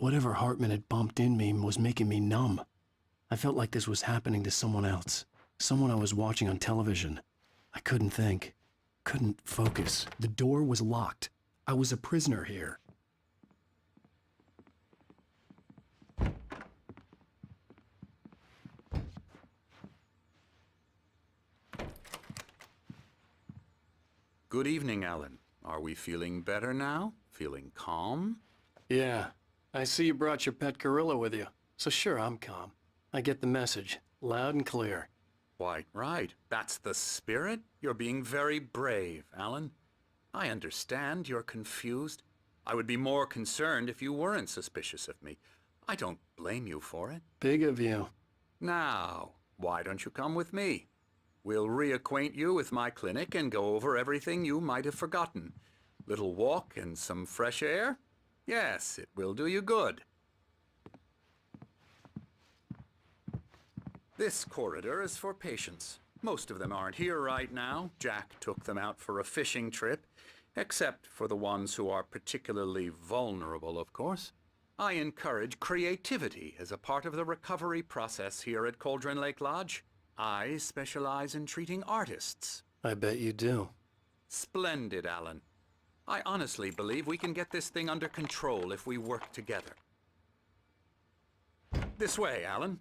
Whatever Hartman had bumped in me was making me numb. I felt like this was happening to someone else. Someone I was watching on television. I couldn't think. Couldn't focus. The door was locked. I was a prisoner here. Good evening, Alan. Are we feeling better now? Feeling calm? Yeah. I see you brought your pet gorilla with you. So sure, I'm calm. I get the message. Loud and clear. Quite right. That's the spirit. You're being very brave, Alan. I understand you're confused. I would be more concerned if you weren't suspicious of me. I don't blame you for it. Big of you. Now, why don't you come with me? We'll reacquaint you with my clinic and go over everything you might have forgotten. Little walk and some fresh air? Yes, it will do you good. This corridor is for patients. Most of them aren't here right now. Jack took them out for a fishing trip, except for the ones who are particularly vulnerable, of course. I encourage creativity as a part of the recovery process here at Cauldron Lake Lodge. I specialize in treating artists. I bet you do. Splendid, Alan. I honestly believe we can get this thing under control if we work together. This way, Alan.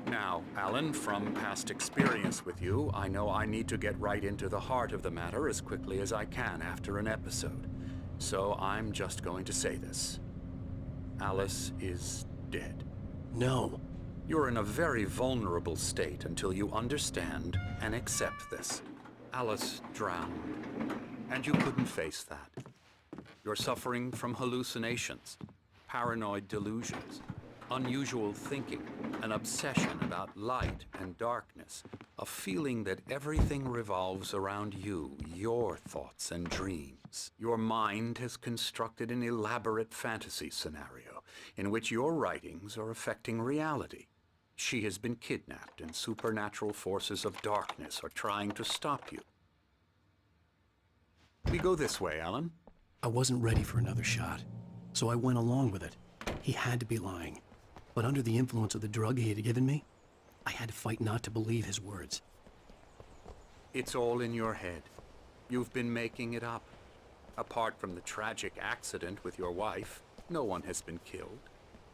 Now, Alan, from past experience with you, I know I need to get right into the heart of the matter as quickly as I can after an episode. So I'm just going to say this. Alice is dead. No. You're in a very vulnerable state until you understand and accept this. Alice drowned, and you couldn't face that. You're suffering from hallucinations, paranoid delusions, unusual thinking, an obsession about light and darkness, a feeling that everything revolves around you, your thoughts and dreams. Your mind has constructed an elaborate fantasy scenario in which your writings are affecting reality. She has been kidnapped and supernatural forces of darkness are trying to stop you. We go this way, Alan. I wasn't ready for another shot, so I went along with it. He had to be lying. But under the influence of the drug he had given me, I had to fight not to believe his words. It's all in your head. You've been making it up. Apart from the tragic accident with your wife, no one has been killed.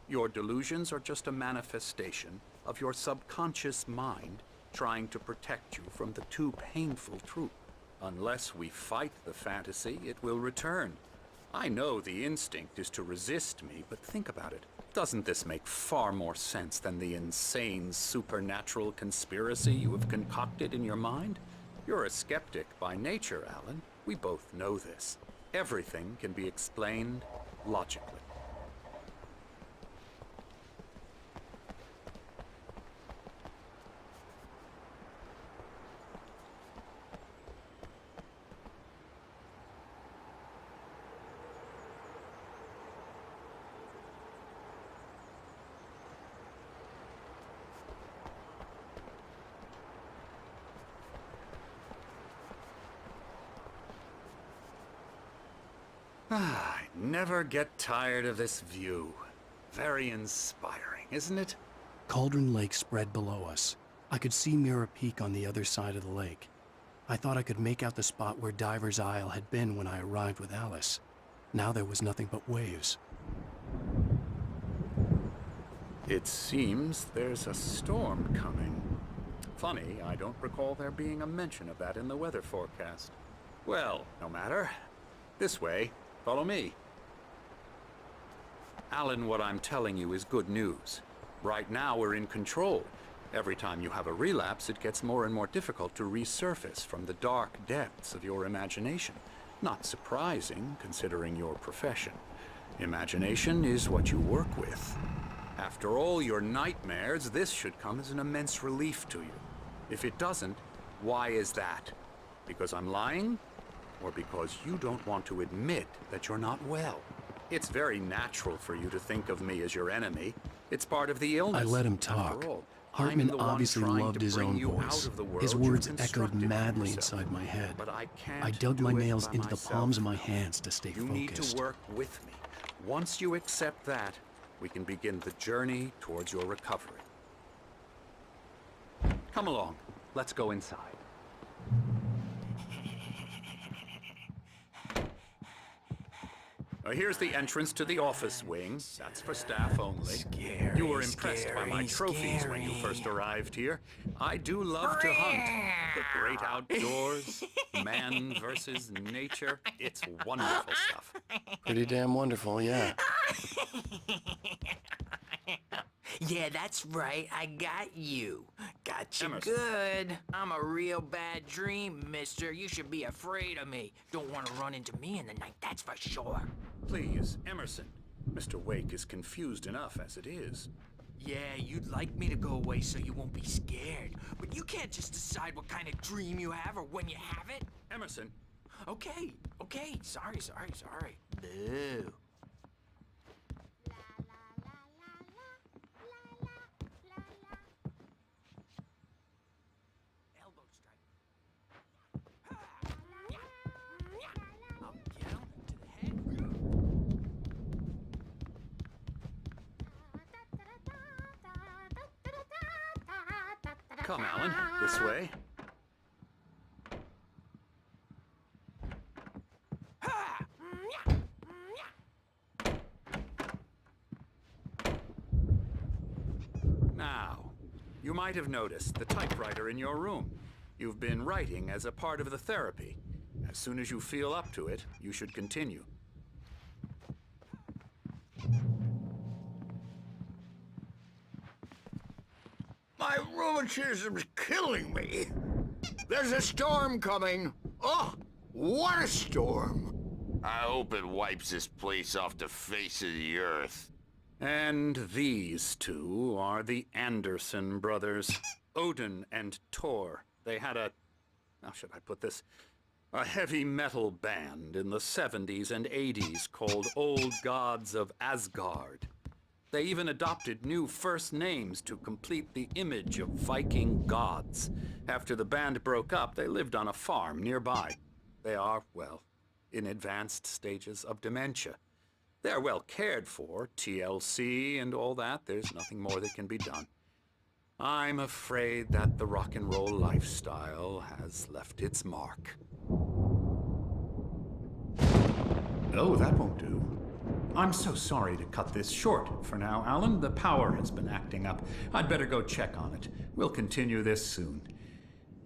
Your delusions are just a manifestation of your subconscious mind trying to protect you from the too painful truth. Unless we fight the fantasy, it will return. I know the instinct is to resist me, but think about it. Doesn't this make far more sense than the insane supernatural conspiracy you have concocted in your mind? You're a skeptic by nature, Alan. We both know this. Everything can be explained logically. I never get tired of this view. Very inspiring, isn't it? Cauldron Lake spread below us. I could see Mirror Peak on the other side of the lake. I thought I could make out the spot where Diver's Isle had been when I arrived with Alice. Now there was nothing but waves. It seems there's a storm coming. Funny, I don't recall there being a mention of that in the weather forecast. Well, no matter. This way. Follow me. Alan, what I'm telling you is good news. Right now we're in control. Every time you have a relapse, it gets more and more difficult to resurface from the dark depths of your imagination. Not surprising, considering your profession. Imagination is what you work with. After all your nightmares, this should come as an immense relief to you. If it doesn't, Why is that? Because I'm lying? Or because you don't want to admit that you're not well? It's very natural for you to think of me as your enemy. It's part of the illness. I let him talk. After all, Hartman I'm the one obviously trying loved to his bring own you out voice. of the world His you words echoed constructed for madly yourself. inside my head. But I can't I dug do my it nails by into the myself. palms of my hands to stay You focused. need to work with me. Once you accept that, we can begin the journey towards your recovery. Come along. Let's go inside. Here's the entrance to the office wing. That's for staff only. You were impressed by my trophies when you first arrived here. I do love to hunt. The great outdoors, man versus nature. It's wonderful stuff. Pretty damn wonderful, yeah. Yeah, that's right. I got you. Got you Emerson. good. I'm a real bad dream, mister. You should be afraid of me. Don't want to run into me in the night, that's for sure. Please, Emerson. Mr. Wake is confused enough as it is. Yeah, you'd like me to go away so you won't be scared. But you can't just decide what kind of dream you have or when you have it. Emerson, Okay. Sorry. Boo. Elbow strike. Up, down, to the head. come, Alan. This way. Now, you might have noticed the typewriter in your room. You've been writing as a part of the therapy. As soon as you feel up to it, you should continue. My rheumatism's killing me. There's a storm coming. Oh, what a storm. I hope it wipes this place off the face of the earth. And these two are the Anderson brothers, Odin and Tor. They had a, how should I put this, a heavy metal band in the 70s and 80s called Old Gods of Asgard. They even adopted new first names to complete the image of Viking gods. After the band broke up, they lived on a farm nearby. They are, well, in advanced stages of dementia. They're well cared for, TLC and all that. There's nothing more that can be done. I'm afraid that the rock and roll lifestyle has left its mark. Oh, that won't do. I'm so sorry to cut this short for now, Alan. The power has been acting up. I'd better go check on it. We'll continue this soon.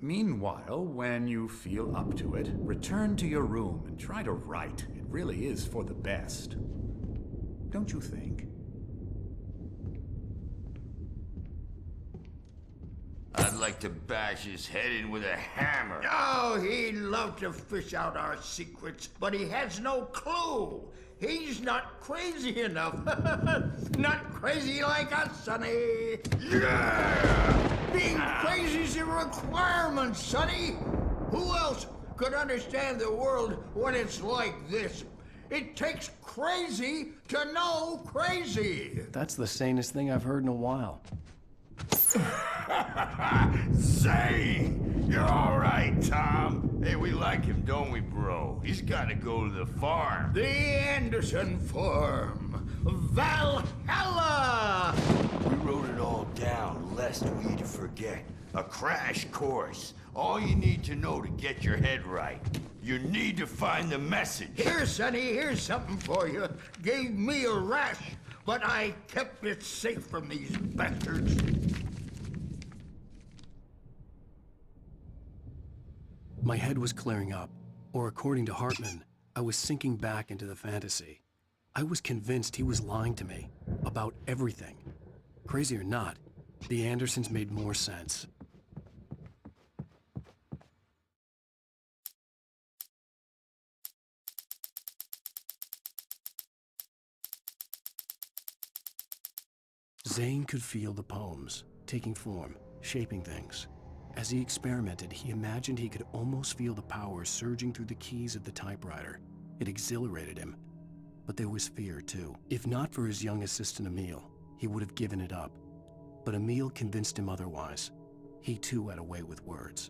Meanwhile, when you feel up to it, return to your room and try to write. It really is for the best. Don't you think? I'd like to bash his head in with a hammer. Oh, he'd love to fish out our secrets, but he has no clue. He's not crazy enough. Not crazy like us, Sonny. Yeah! Being crazy's a requirement, Sonny. Who else could understand the world when it's like this? It takes crazy to know crazy. That's the sanest thing I've heard in a while. Zane! You're all right, Tom. Hey, we like him, don't we, bro? He's got to go to the farm. The Anderson Farm. Valhalla! We wrote it all down, lest we'd forget. A crash course. All you need to know to get your head right. You need to find the message. Here, Sonny, here's something for you. Gave me a rash, but I kept it safe from these bastards. My head was clearing up, or according to Hartman, I was sinking back into the fantasy. I was convinced he was lying to me about everything. Crazy or not, the Andersons made more sense. Zane could feel the poems, taking form, shaping things. As he experimented, he imagined he could almost feel the power surging through the keys of the typewriter. It exhilarated him. But there was fear, too. If not for his young assistant Emil, he would have given it up. But Emil convinced him otherwise. He too had a way with words.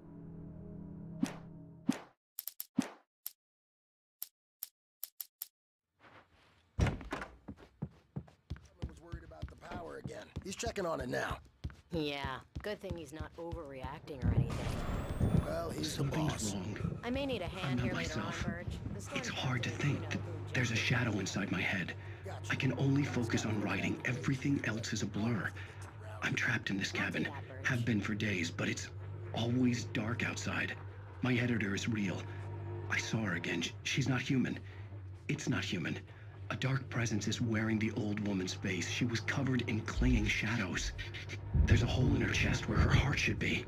Was worried about the power again. He's checking on it now. Yeah, good thing he's not overreacting or anything. Well, he's the Something's boss. wrong. I may need a hand I'm here not later on, myself. Burge. The storm's It's hard to back, think you know that who there's a just- shadow inside my head. I can only focus on writing. Everything else is a blur. I'm trapped in this cabin. Have been for days, but it's always dark outside. My editor is real. I saw her again. She's not human. It's not human. A dark presence is wearing the old woman's face. She was covered in clinging shadows. There's a hole in her chest where her heart should be.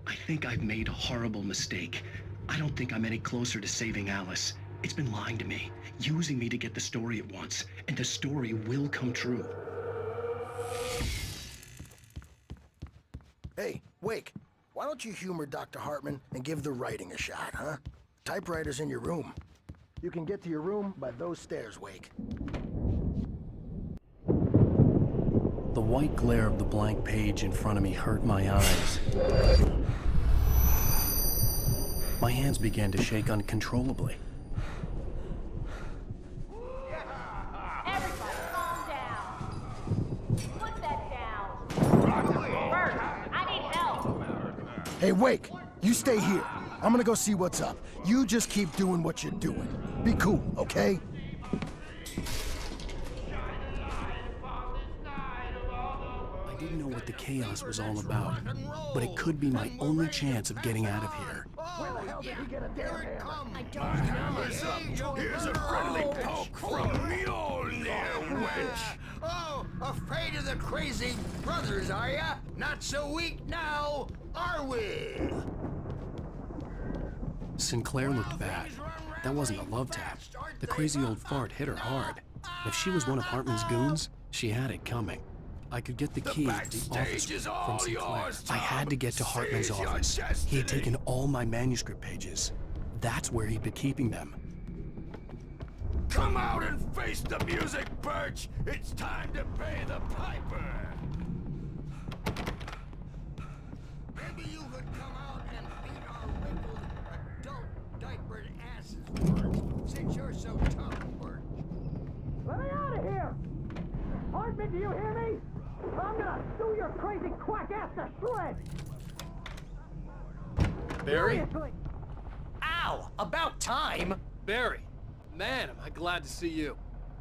I think I've made a horrible mistake. I don't think I'm any closer to saving Alice. It's been lying to me, using me to get the story it wants, and the story will come true. Hey, Wake, why don't you humor Dr. Hartman and give the writing a shot, huh? Typewriter's in your room. You can get to your room by those stairs, Wake. The white glare of the blank page in front of me hurt my eyes. My hands began to shake uncontrollably. Everybody calm down. Put that down. Bert, I need help. Hey, Wake, you stay here. I'm gonna go see what's up. You just keep doing what you're doing. Be cool, okay? I didn't know what the chaos was all about, but it could be my only chance of getting out of here. Where the hell did he get a damn hammer? I don't know. Here's a friendly poke from Mjolnir, wench. Oh, afraid of the crazy brothers, are ya? Not so weak now, are we? Sinclair looked bad. That wasn't a love tap. The crazy old fart hit her hard. If she was one of Hartman's goons, she had it coming. I could get the key to the office backstage is from all Sinclair. yours, I had to get to Tom. Hartman's Seize your office. He had destiny. taken all my manuscript pages. That's where he'd been keeping them. Come out and face the music, Birch! It's time to pay the piper! Maybe you could come out and beat our wrinkled, adult, diapered asses, Bert, since you're so tough, Bert. Let me out of here! Hartman, do you hear me? I'm gonna sue your crazy quack ass to shreds! Barry? Seriously! Ow! About time! Barry! Man, am I glad to see you.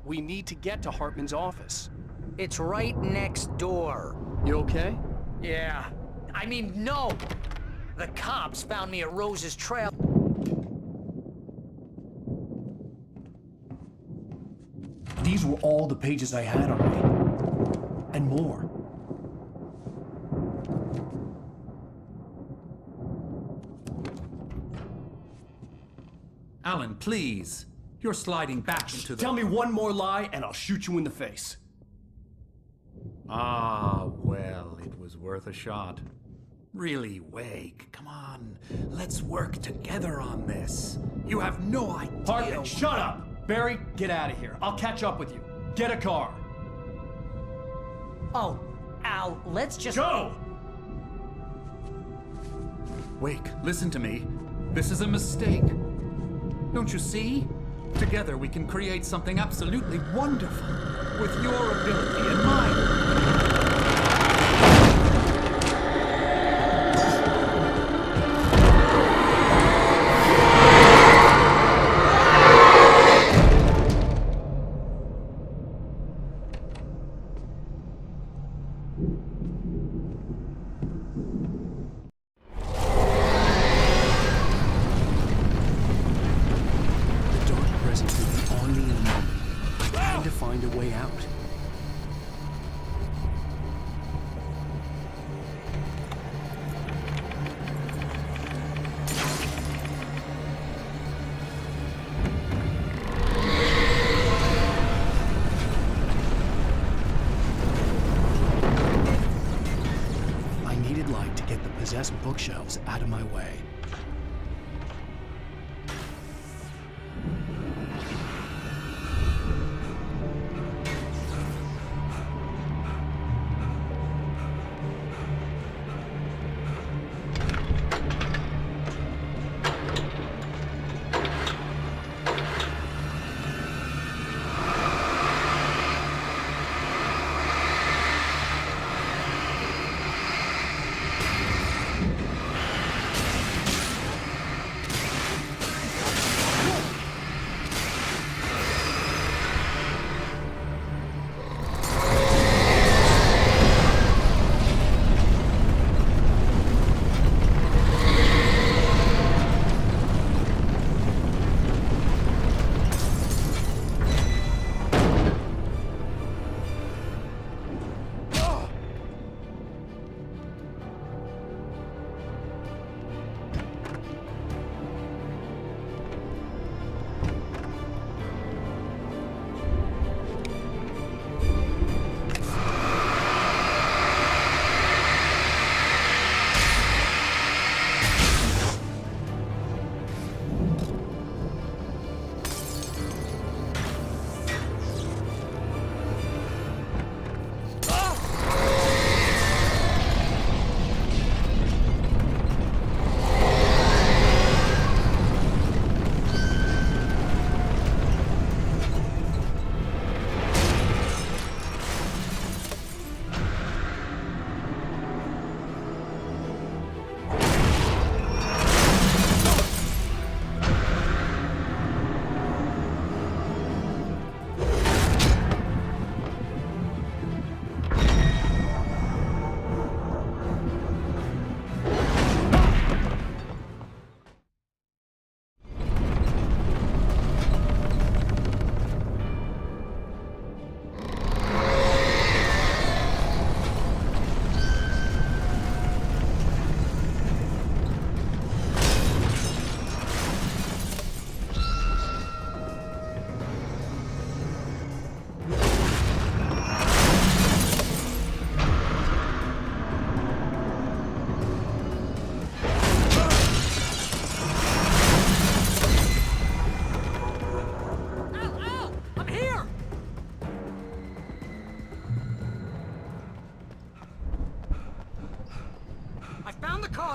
We need to get to Hartman's office. It's right next door. You okay? Yeah. I mean, no! The cops found me at Rose's trail. These were all the pages I had on me. And more. Alan, please. You're sliding back into the... Tell me one more lie and I'll shoot you in the face. Ah, well, it was worth a shot. Really, Wake, come on. Let's work together on this. You have no idea... Hartman, shut up! Barry, get out of here. I'll catch up with you. Get a car. Oh, Al, let's just... Go! Wake, listen to me. This is a mistake. Don't you see? Together we can create something absolutely wonderful. With your ability and mine. The dark presence would be on me in a moment. I had to find a way out. I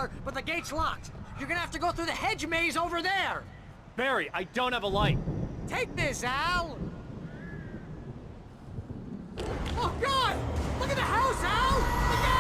door, but the gate's locked. You're gonna have to go through the hedge maze over there. Barry, I don't have a light. Take this, Al. Oh, God! Look at the house, Al! Look out!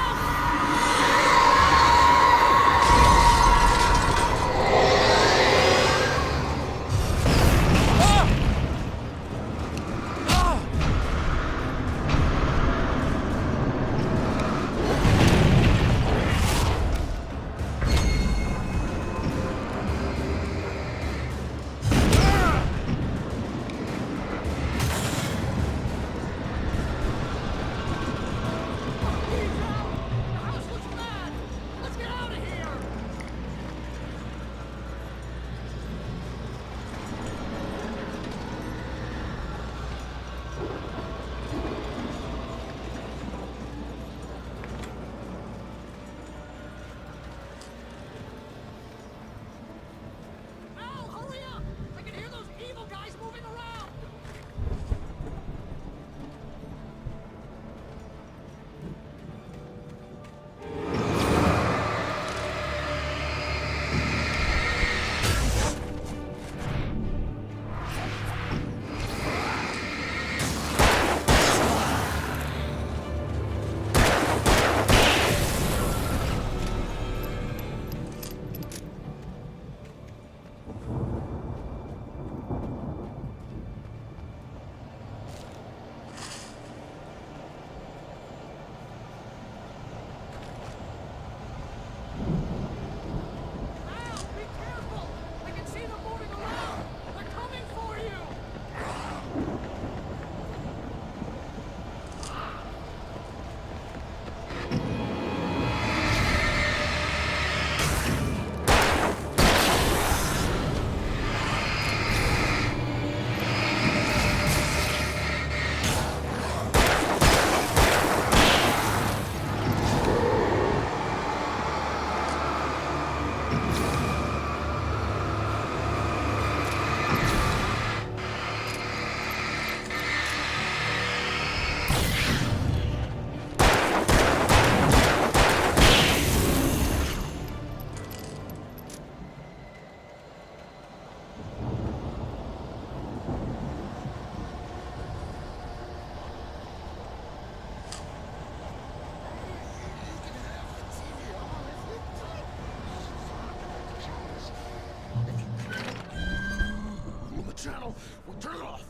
Channel, we'll turn it off.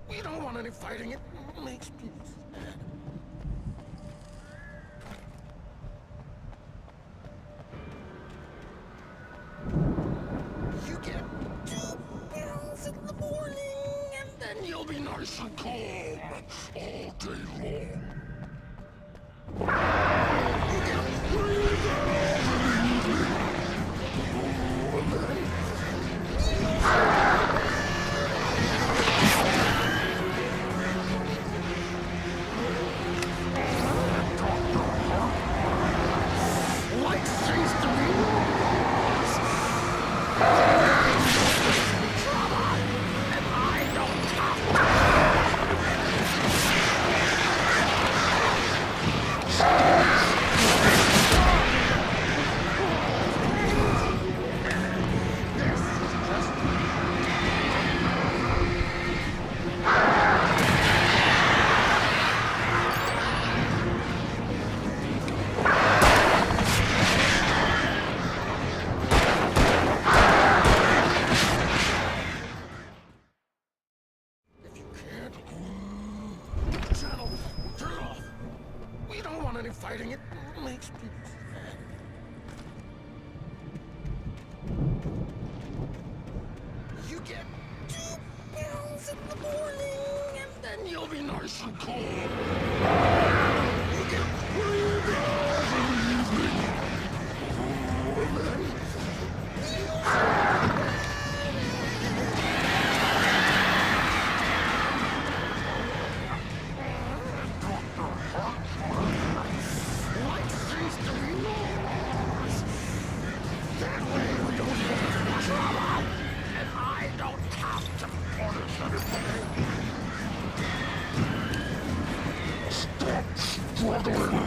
We don't want any fighting. It makes people sad. You get 2 pills in the morning, and then you'll be nice and calm all day long. You get 3 pills in the evening. Fighting it makes people sad. You get 2 pills in the morning, and then you'll be nice and calm. You get 3 pills in the evening. And then stop struggling.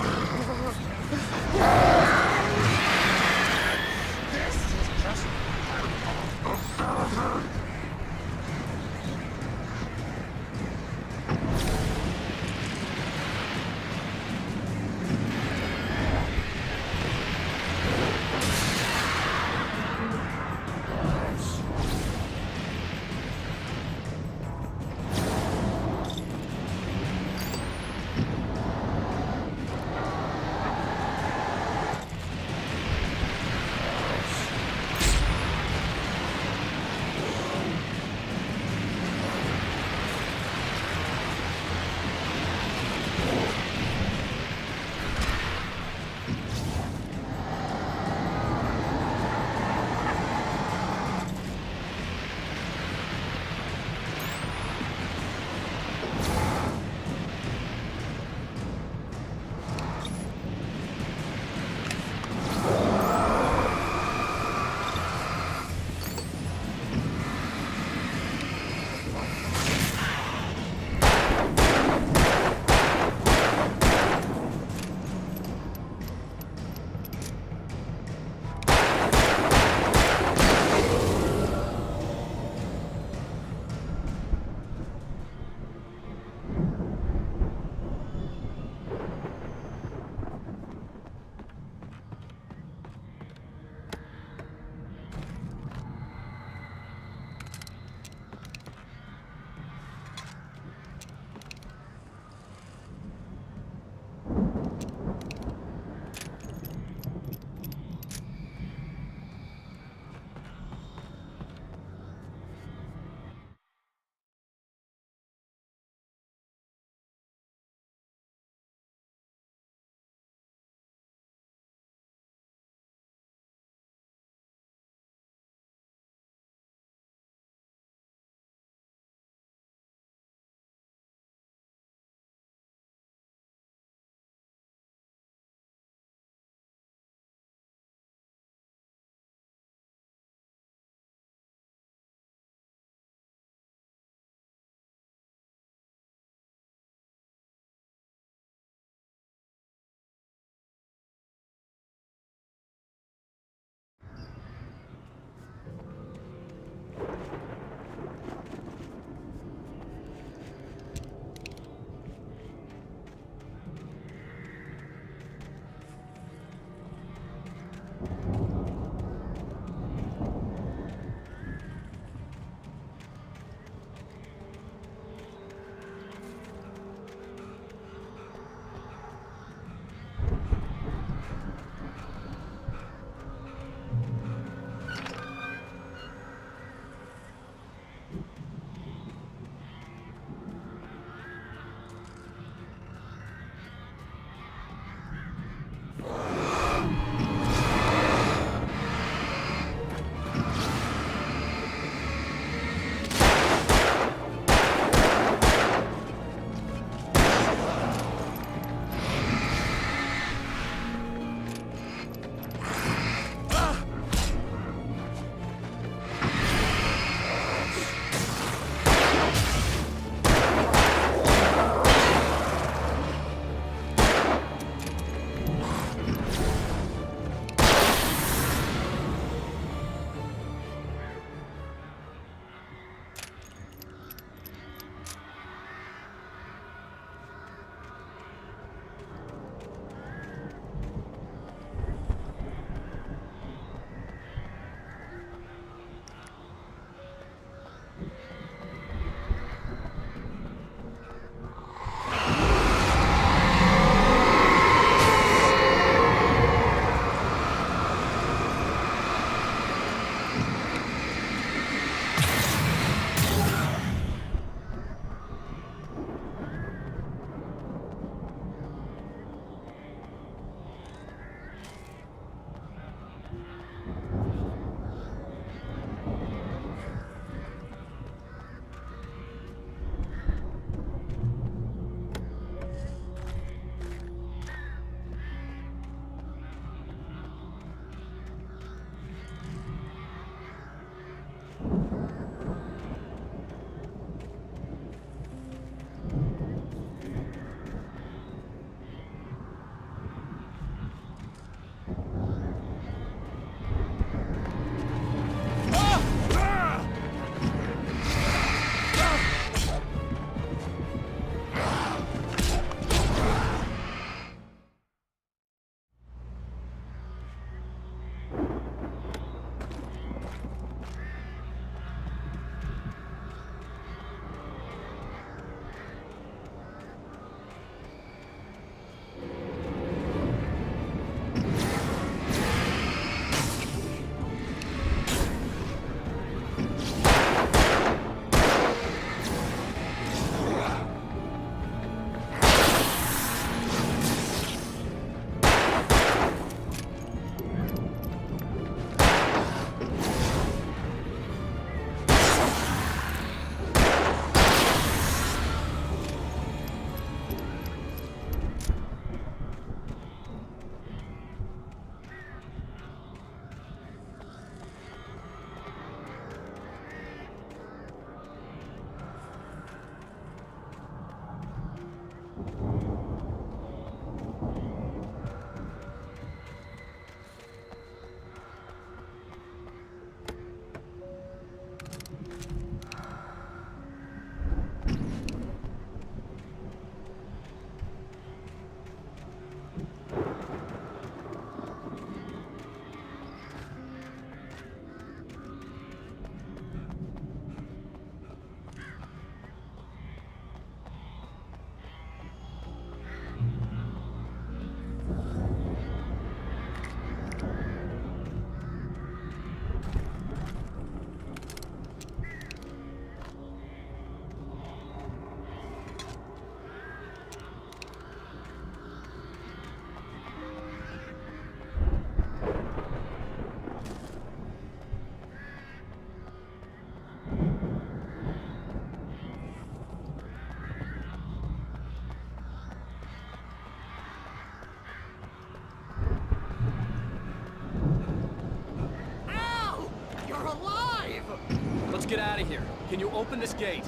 out of here. Can you open this gate?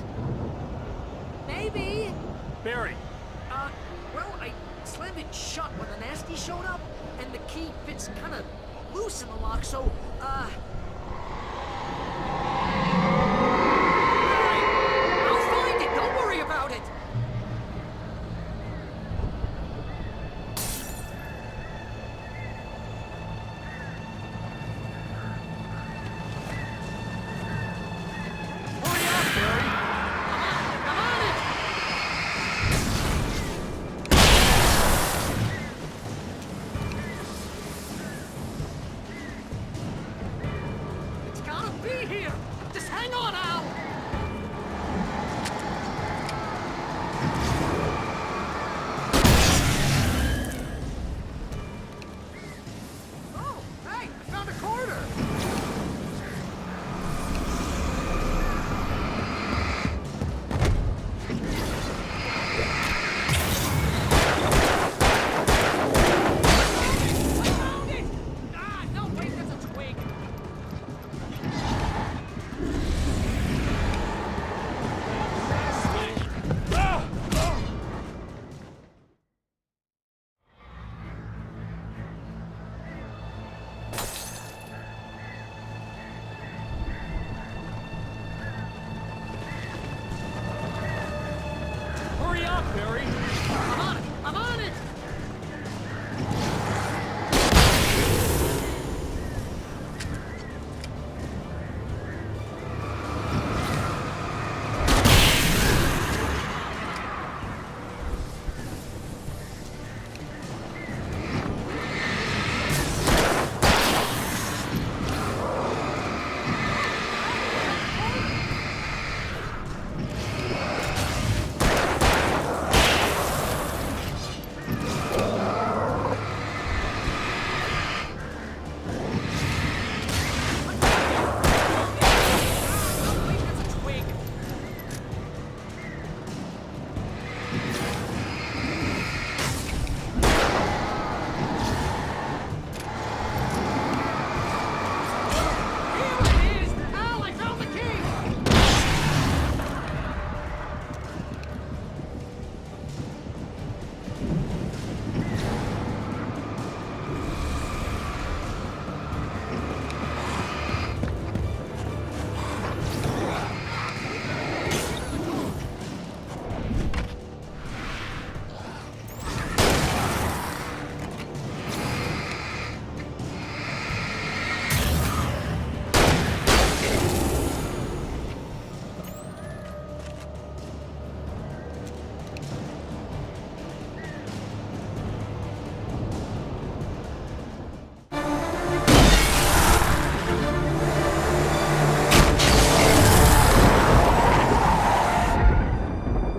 Maybe. Barry, Well, I slammed it shut when the nasty showed up, and the key fits kind of loose in the lock, so, I'll find it. Don't worry about it. hurry up, Barry. I'm on it. It's gotta be here. Just hang on, Al. Oh, hey, I found a quarter. Found it! Ah, no, wait, that's a twig. Hurry up, Barry. I'm on it! I'm on it! Oh, wait, that's a twig. Here it is! Al, I found the key!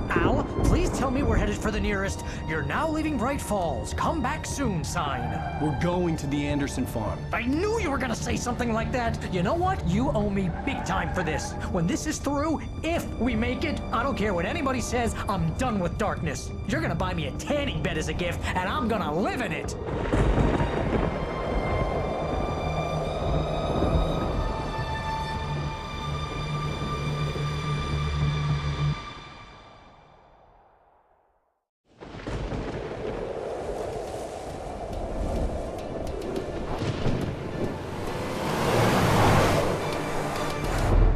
Al, please tell me we're headed for the nearest "You're now leaving Bright Falls. Come back soon" sign. We're going to the Anderson farm. I knew you were gonna say something like that. You know what? You owe me big time for this. When this is through, if we make it, I don't care what anybody says, I'm done with darkness. You're gonna buy me a tanning bed as a gift, and I'm gonna live in it.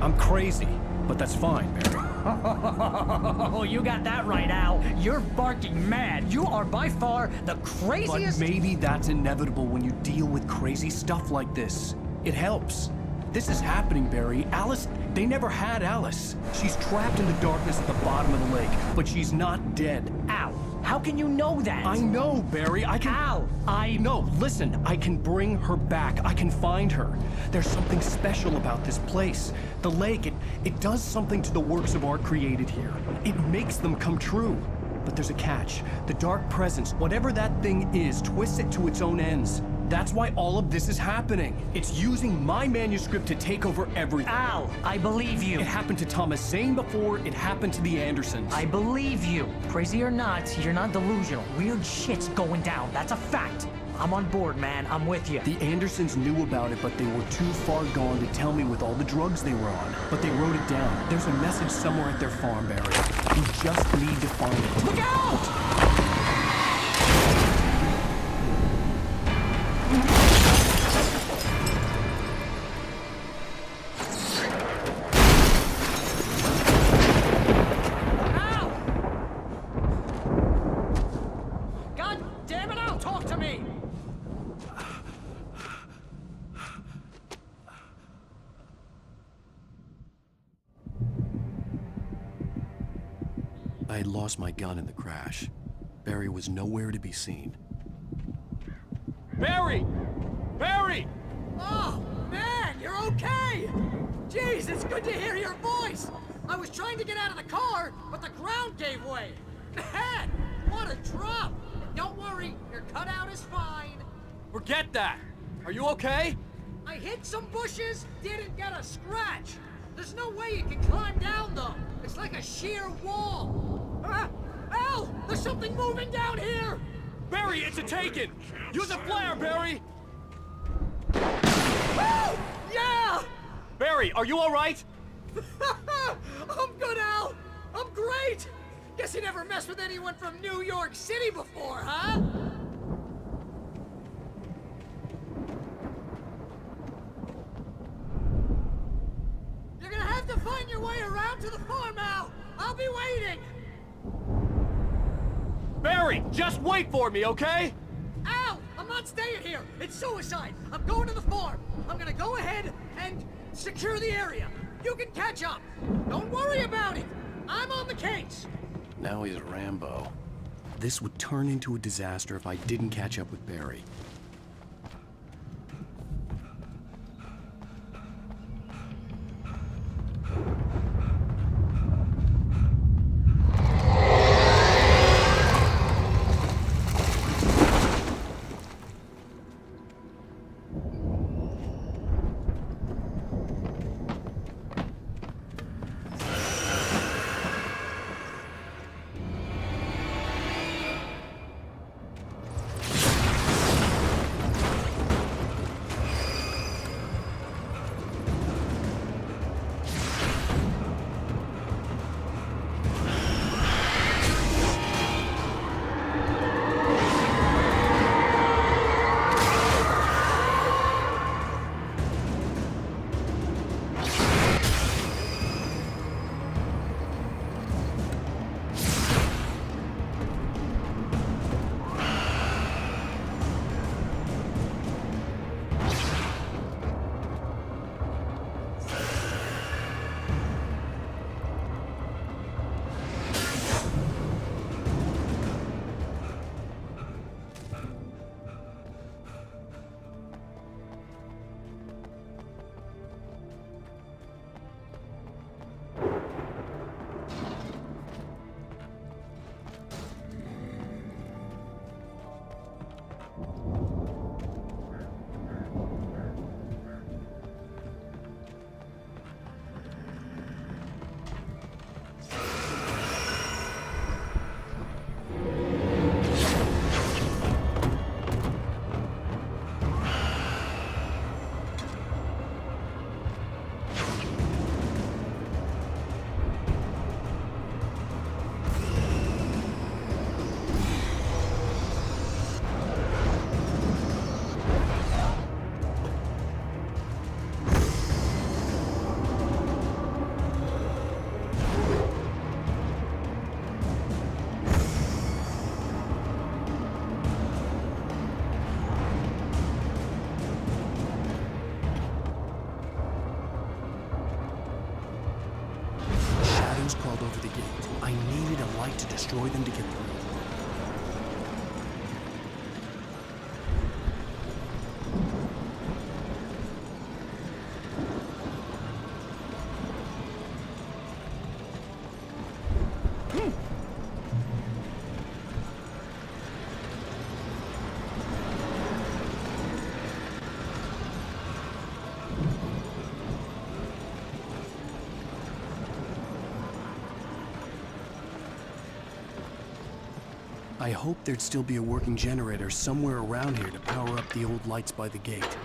I'm crazy, but that's fine, Barry. Oh, you got that right, Al. You're barking mad. You are by far the But craziest. maybe that's inevitable when you deal with crazy stuff like this. It helps. This is happening, Barry. Alice, they never had Alice. She's trapped in the darkness at the bottom of the lake, but she's not dead. Al, how can you know that? I know, Barry. I can... Al, No, listen. I can bring her back. I can find her. There's something special about this place. The lake, it does something to the works of art created here. It makes them come true. But there's a catch. The dark presence, whatever that thing is, twists it to its own ends. That's why all of this is happening. It's using my manuscript to take over everything. Al, I believe you. It happened to Thomas Zane before, it happened to the Andersons. I believe you. Crazy or not, you're not delusional. Weird shit's going down. That's a fact. I'm on board, man. I'm with you. The Andersons knew about it, but they were too far gone to tell me with all the drugs they were on. But they wrote it down. There's a message somewhere at their farm, Barry. You just need to find it. Look out! I had lost my gun in the crash. Barry was nowhere to be seen. Barry! Barry! Oh, man, you're okay! Jeez, it's good to hear your voice! I was trying to get out of the car, but the ground gave way! Man, what a drop! Don't worry, your cutout is fine. Forget that! Are you okay? I hit some bushes, didn't get a scratch. There's no way you can climb down, though. It's like a sheer wall. Al! There's something moving down here! Barry, it's a taken! Use a flare, Barry! Woo! Yeah! Barry, are you alright? I'm good, Al! I'm great! Guess you never messed with anyone from New York City before, huh? You're gonna have to find your way around to the farm, Al! I'll be waiting! Barry, just wait for me, okay? Al! I'm not staying here! It's suicide! I'm going to the farm! I'm gonna go ahead and secure the area! You can catch up! Don't worry about it! I'm on the case! Now he's Rambo. This would turn into a disaster if I didn't catch up with Barry. Crawled over the gate. I needed a light to destroy them to get through. I hoped there'd still be a working generator somewhere around here to power up the old lights by the gate.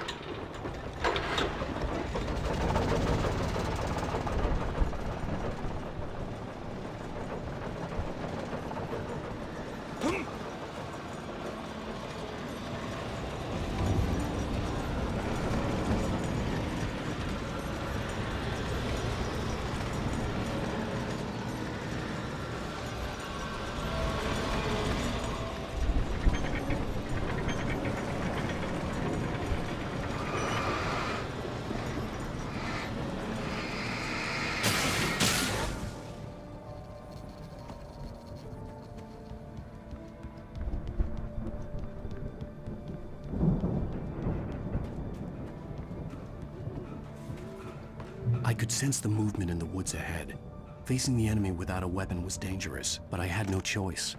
I could sense the movement in the woods ahead. Facing the enemy without a weapon was dangerous, but I had no choice.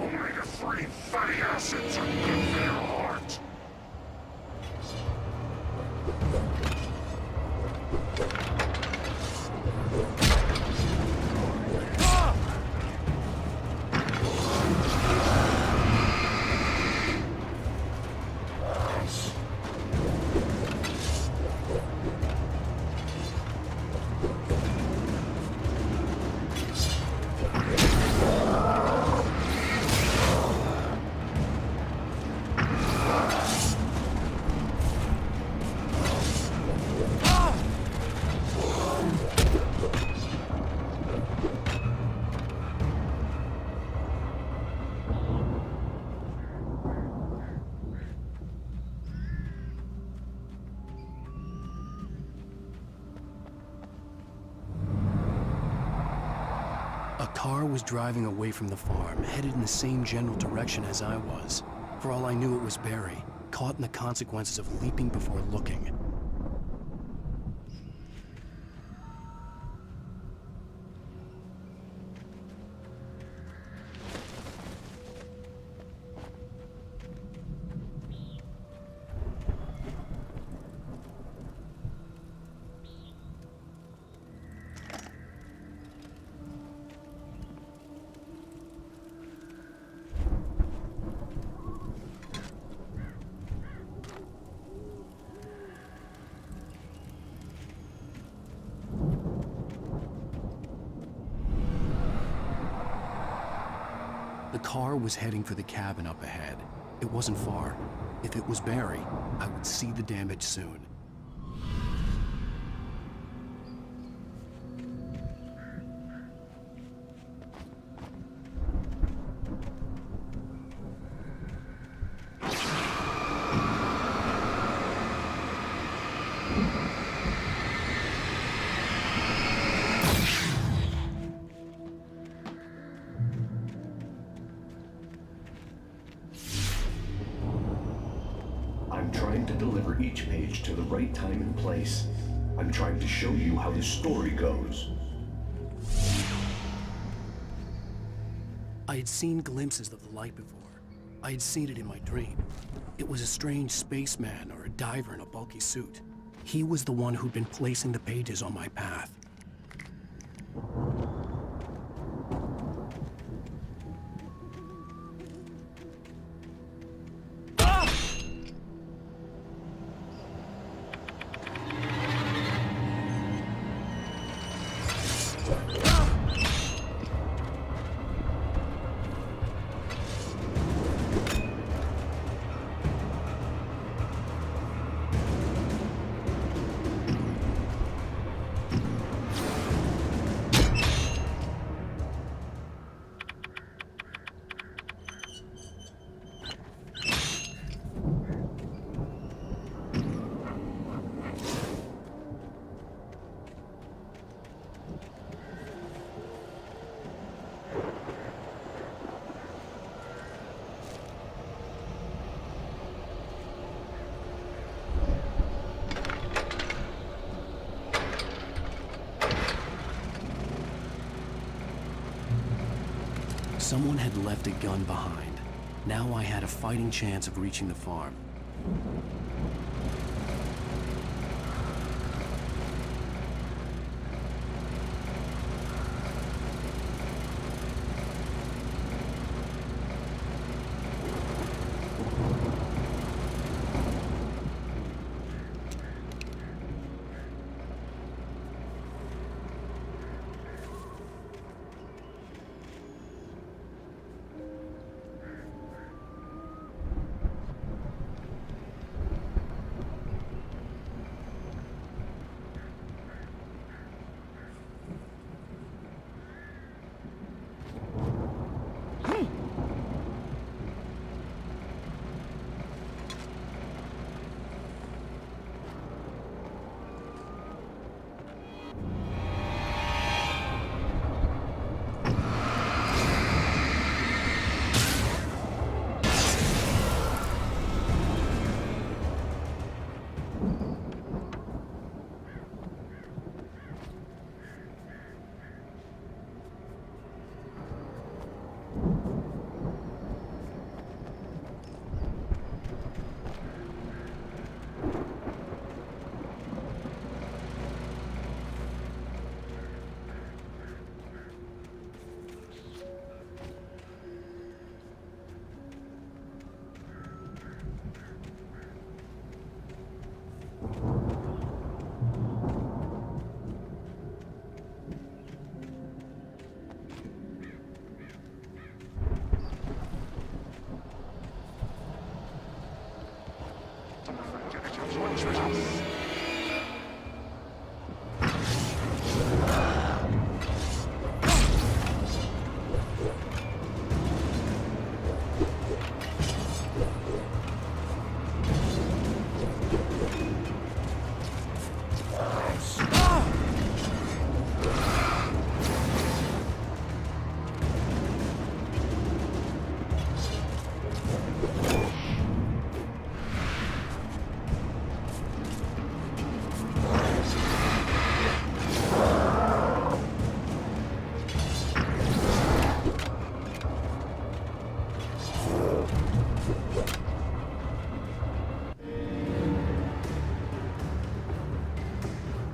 Only the three fatty acids are good for your heart. A car was driving away from the farm, headed in the same general direction as I was. For all I knew, it was Barry, caught in the consequences of leaping before looking. The car was heading for the cabin up ahead. It wasn't far. If it was Barry, I would see the damage soon. I'm trying to deliver each page to the right time and place. I'm trying to show you how the story goes. I had seen glimpses of the light before. I had seen it in my dream. It was a strange spaceman or a diver in a bulky suit. He was the one who'd been placing the pages on my path. Someone had left a gun behind. Now I had a fighting chance of reaching the farm.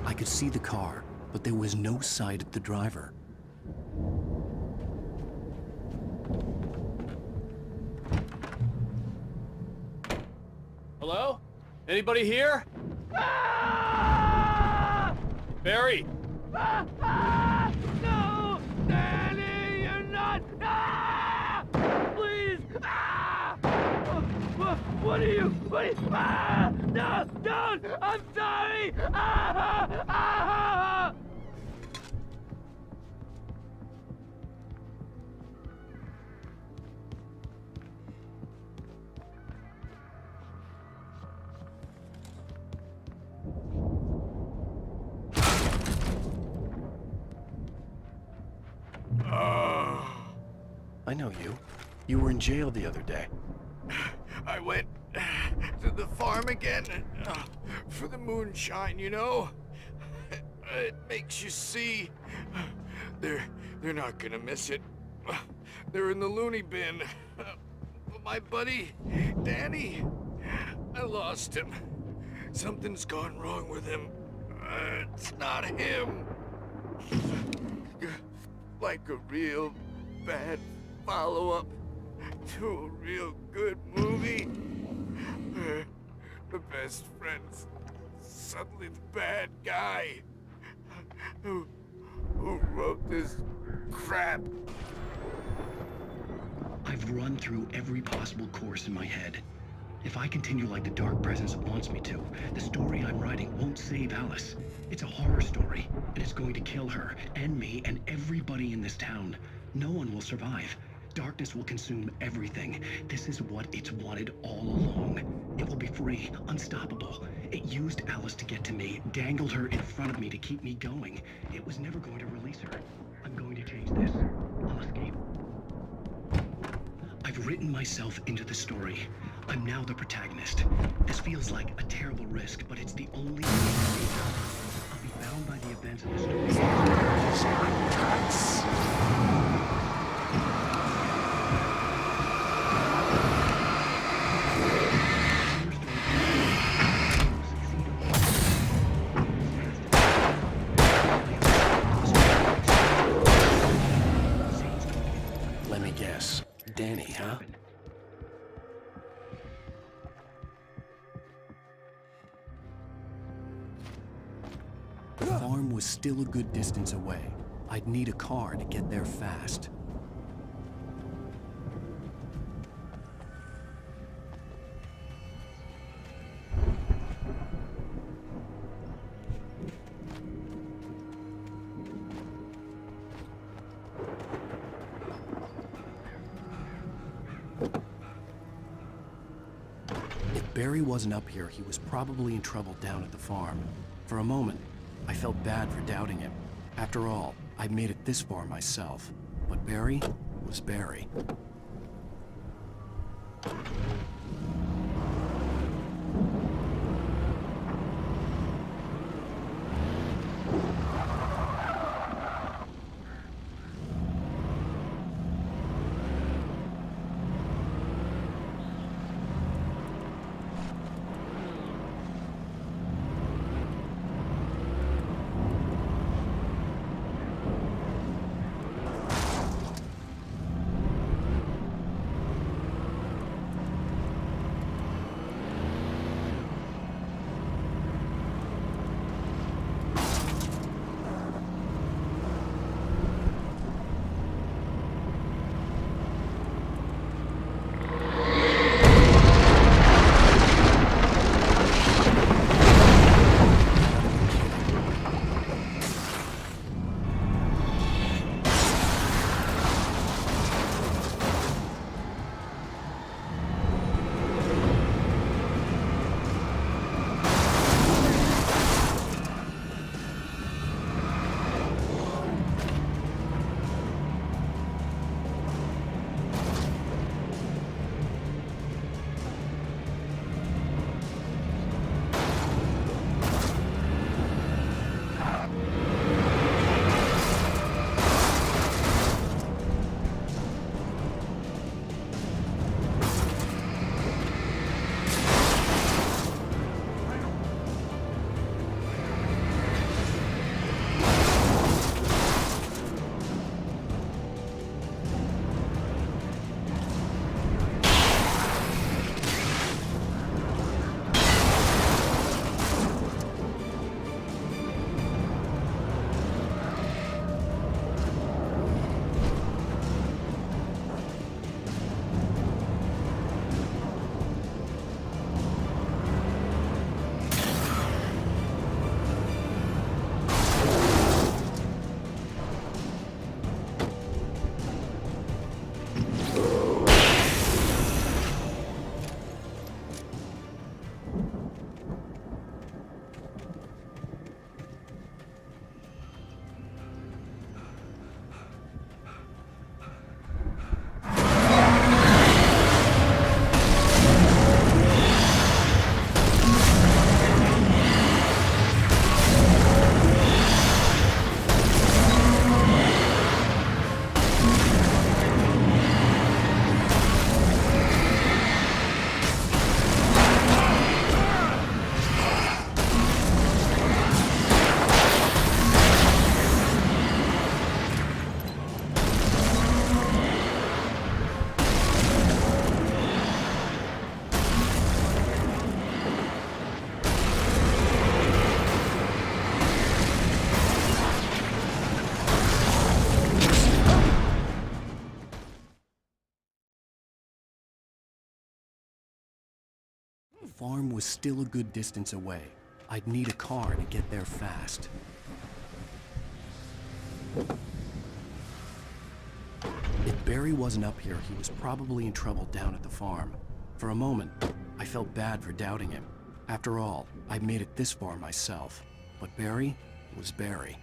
I could see the car, but there was no sight of the driver. Hello? Anybody here? Ah! Barry! No! Danny, you're not! Ah! Please! Ah! What are you? Ah! No! Don't! I'm sorry! Ah! Ah! I know you. You were in jail the other day. I went to the farm again for the moonshine, you know? It makes you see. They're not gonna miss it. They're in the loony bin. My buddy, Danny, I lost him. Something's gone wrong with him. It's not him. Like a real bad follow-up to a real good movie. The best friend's suddenly the bad guy. Who wrote this crap? I've run through every possible course in my head. If I continue like the Dark Presence wants me to, the story I'm writing won't save Alice. It's a horror story, and it's going to kill her, and me, and everybody in this town. No one will survive. Darkness will consume everything. This is what it's wanted all along. It will be free, unstoppable. It used Alice to get to me, dangled her in front of me to keep me going. It was never going to release her. I'm going to change this. I'll escape. I've written myself into the story. I'm now the protagonist. This feels like a terrible risk, but it's the only way to save her. I'll be bound by the events of the story. was still a good distance away, I'd need a car to get there fast. If Barry wasn't up here, he was probably in trouble down at the farm. For a moment, I felt bad for doubting him. After all, I'd made it this far myself. But Barry was Barry. farm was still a good distance away. I'd need a car to get there fast. If Barry wasn't up here, he was probably in trouble down at the farm. For a moment, I felt bad for doubting him. After all, I'd made it this far myself. But Barry was Barry.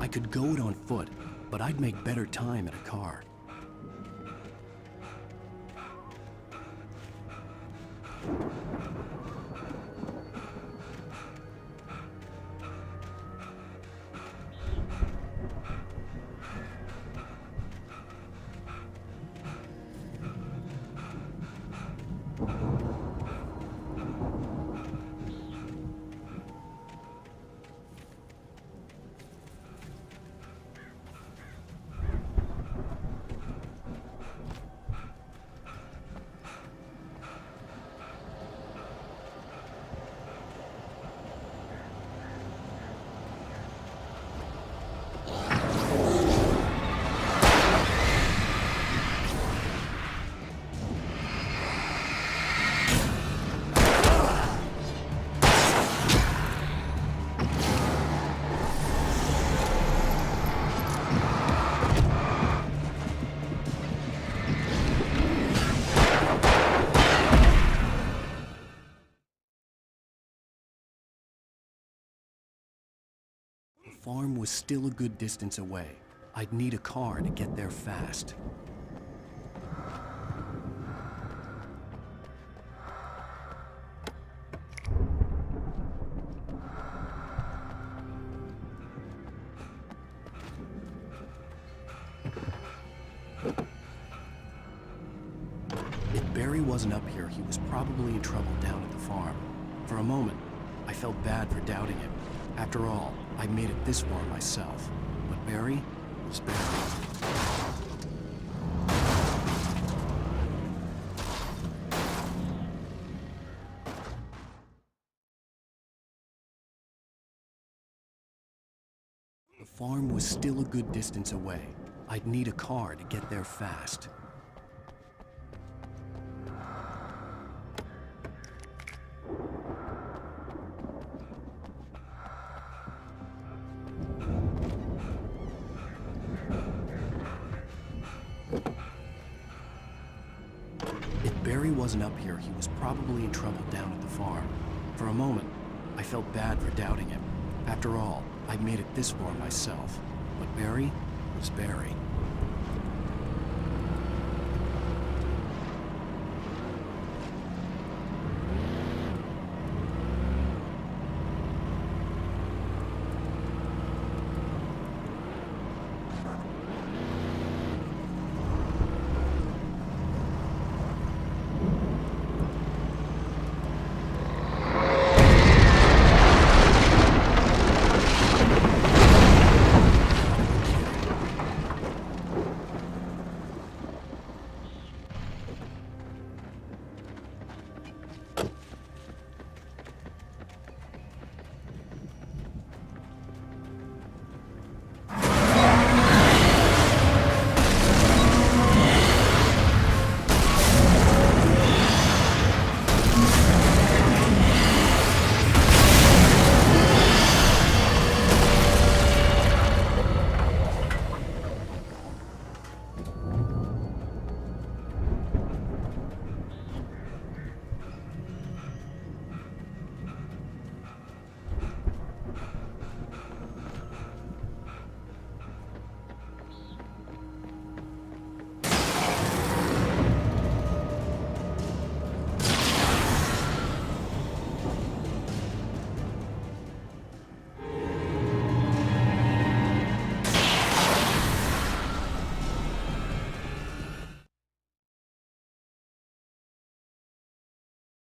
I could go it on foot, but I'd make better time in a car. The farm was still a good distance away. I'd need a car to get there fast. If Barry wasn't up here, he was probably in trouble down at the farm. For a moment, I felt bad for doubting him. After all, I made it this far myself. But Barry was Barry. The farm was still a good distance away. I'd need a car to get there fast. If Barry wasn't up here, he was probably in trouble down at the farm. For a moment, I felt bad for doubting him. After all, I made it this far myself. But Barry was Barry.